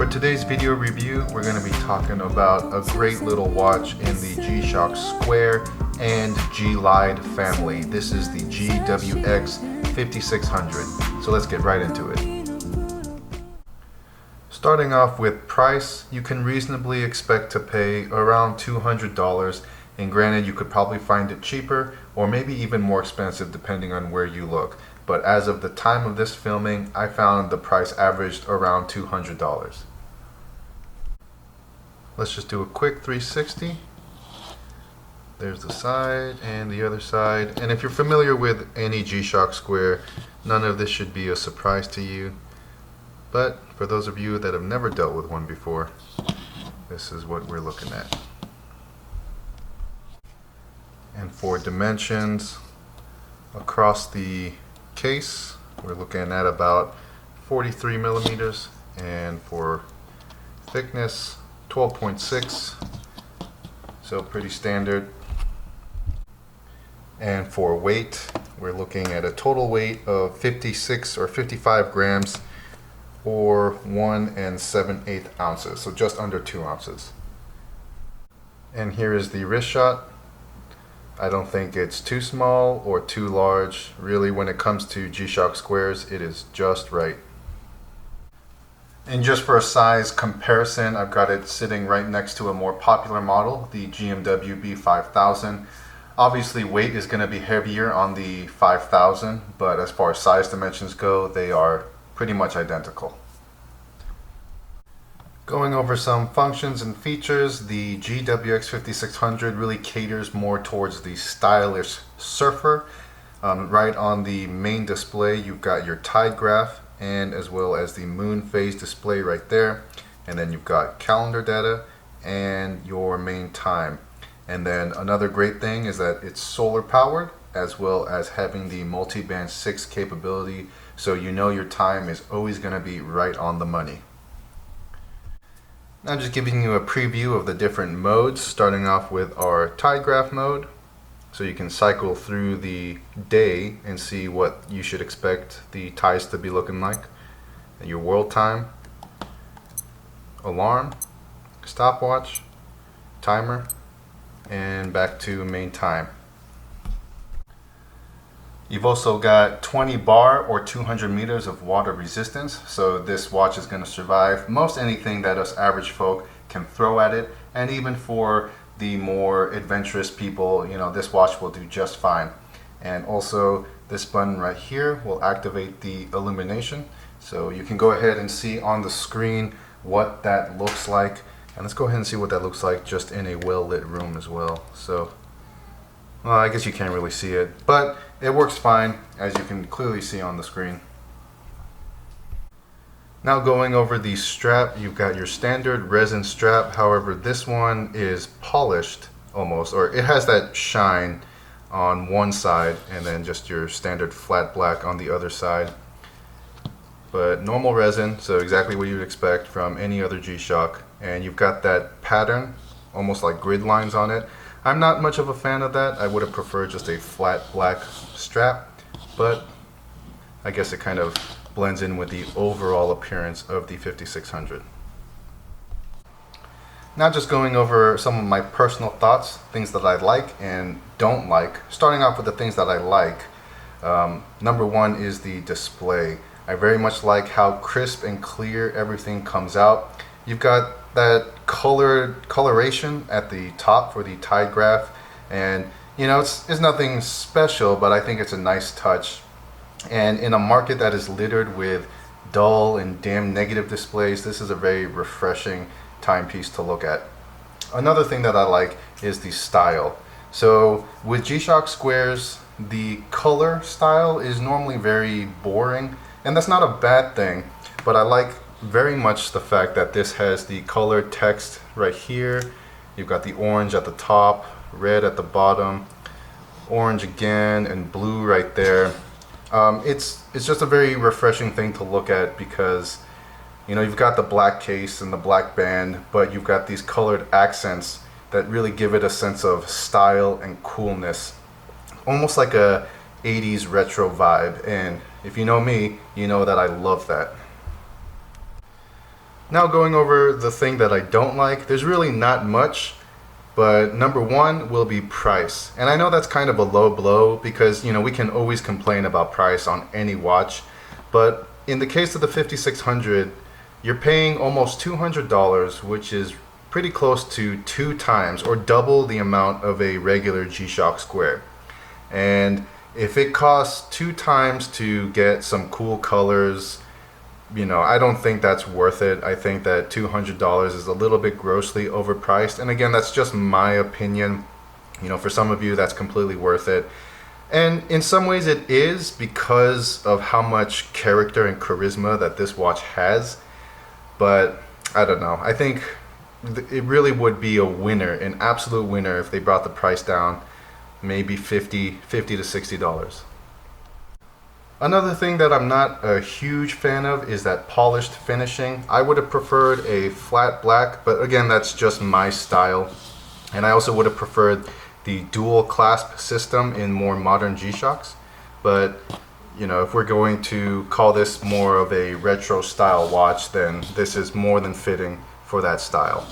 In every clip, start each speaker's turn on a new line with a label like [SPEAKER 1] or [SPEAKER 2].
[SPEAKER 1] For today's video review, we're going to be talking about a great little watch in the G-Shock Square and G-Lide family. This is the GWX 5600. So let's get right into it. Starting off with price, you can reasonably expect to pay around $200, and granted you could probably find it cheaper or maybe even more expensive depending on where you look. But as of the time of this filming, I found the price averaged around $200. Let's just do a quick 360. There's the side and the other side. And if you're familiar with any G-Shock Square, none of this should be a surprise to you. But for those of you that have never dealt with one before, this is what we're looking at. And for dimensions, across the case, we're looking at about 43 millimeters, and for thickness, 12.6, so pretty standard. And for weight, we're looking at a total weight of 56 or 55 grams, or 1 7/8 ounces, so just under 2 ounces. And here is the wrist shot. I don't think it's too small or too large. Really, when it comes to G-Shock Squares, it is just right. And just for a size comparison, I've got it sitting right next to a more popular model, the GMW B5000. Obviously, weight is going to be heavier on the 5000, but as far as size dimensions go, they are pretty much identical. Going over some functions and features, the GWX 5600 really caters more towards the stylish surfer. Right on the main display, you've got your tide graph, and as well as the moon phase display right there. And then you've got calendar data and your main time. And then another great thing is that it's solar powered, as well as having the multi-band 6 capability, so you know your time is always going to be right on the money. Now just giving you a preview of the different modes, starting off with our tide graph mode. So you can cycle through the day and see what you should expect the tides to be looking like. And your world time, alarm, stopwatch, timer, and back to main time. You've also got 20 bar or 200 meters of water resistance, so this watch is going to survive most anything that us average folk can throw at it, and even for the more adventurous people, you know, this watch will do just fine. And also this button right here will activate the illumination, so you can go ahead and see on the screen what that looks like. And let's go ahead and see what that looks like just in a well-lit room as well. So, well, I guess you can't really see it, but it works fine, as you can clearly see on the screen. Now going over the strap, you've got your standard resin strap. However, this one is polished almost, or it has that shine on one side and then just your standard flat black on the other side. But normal resin, so exactly what you'd expect from any other G-Shock. And you've got that pattern, almost like grid lines on it. I'm not much of a fan of that. I would have preferred just a flat black strap, but I guess it kind of blends in with the overall appearance of the 5600. Now just going over some of my personal thoughts, things that I like and don't like. Starting off with the things that I like. Number one is the display. I very much like how crisp and clear everything comes out. You've got that coloration at the top for the tide graph, and you know, it's nothing special, but I think it's a nice touch. And in a market that is littered with dull and dim negative displays, this is a very refreshing timepiece to look at. Another thing that I like is the style. So with G-Shock Squares, the color style is normally very boring, and that's not a bad thing, but I like very much the fact that this has the color text right here. You've got the orange at the top, red at the bottom, orange again, and blue right there. It's just a very refreshing thing to look at, because you know, you've got the black case and the black band, but you've got these colored accents that really give it a sense of style and coolness, almost like a 80s retro vibe. And if you know me, you know that I love that. Now going over the thing that I don't like, there's really not much, but number one will be price. And I know that's kind of a low blow because, you know, we can always complain about price on any watch, but in the case of the 5600, you're paying almost $200, which is pretty close to 2 times or double the amount of a regular G-Shock Square. And if it costs 2 times to get some cool colors, you know, I don't think that's worth it. I think that $200 is a little bit grossly overpriced. And again, that's just my opinion. You know, for some of you, that's completely worth it. And in some ways it is because of how much character and charisma that this watch has. But I don't know. I think it really would be a winner, an absolute winner, if they brought the price down maybe $50 to $60. Another thing that I'm not a huge fan of is that polished finishing. I would have preferred a flat black, but again, that's just my style. And I also would have preferred the dual clasp system in more modern G-Shocks. But, you know, if we're going to call this more of a retro style watch, then this is more than fitting for that style.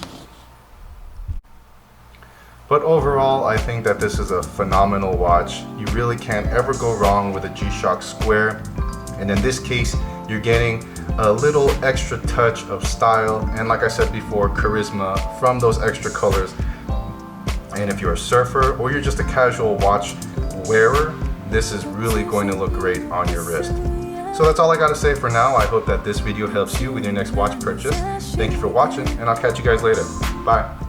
[SPEAKER 1] But overall, I think that this is a phenomenal watch. You really can't ever go wrong with a G-Shock Square. And in this case, you're getting a little extra touch of style and, like I said before, charisma from those extra colors. And if you're a surfer or you're just a casual watch wearer, this is really going to look great on your wrist. So that's all I got to say for now. I hope that this video helps you with your next watch purchase. Thank you for watching, and I'll catch you guys later. Bye.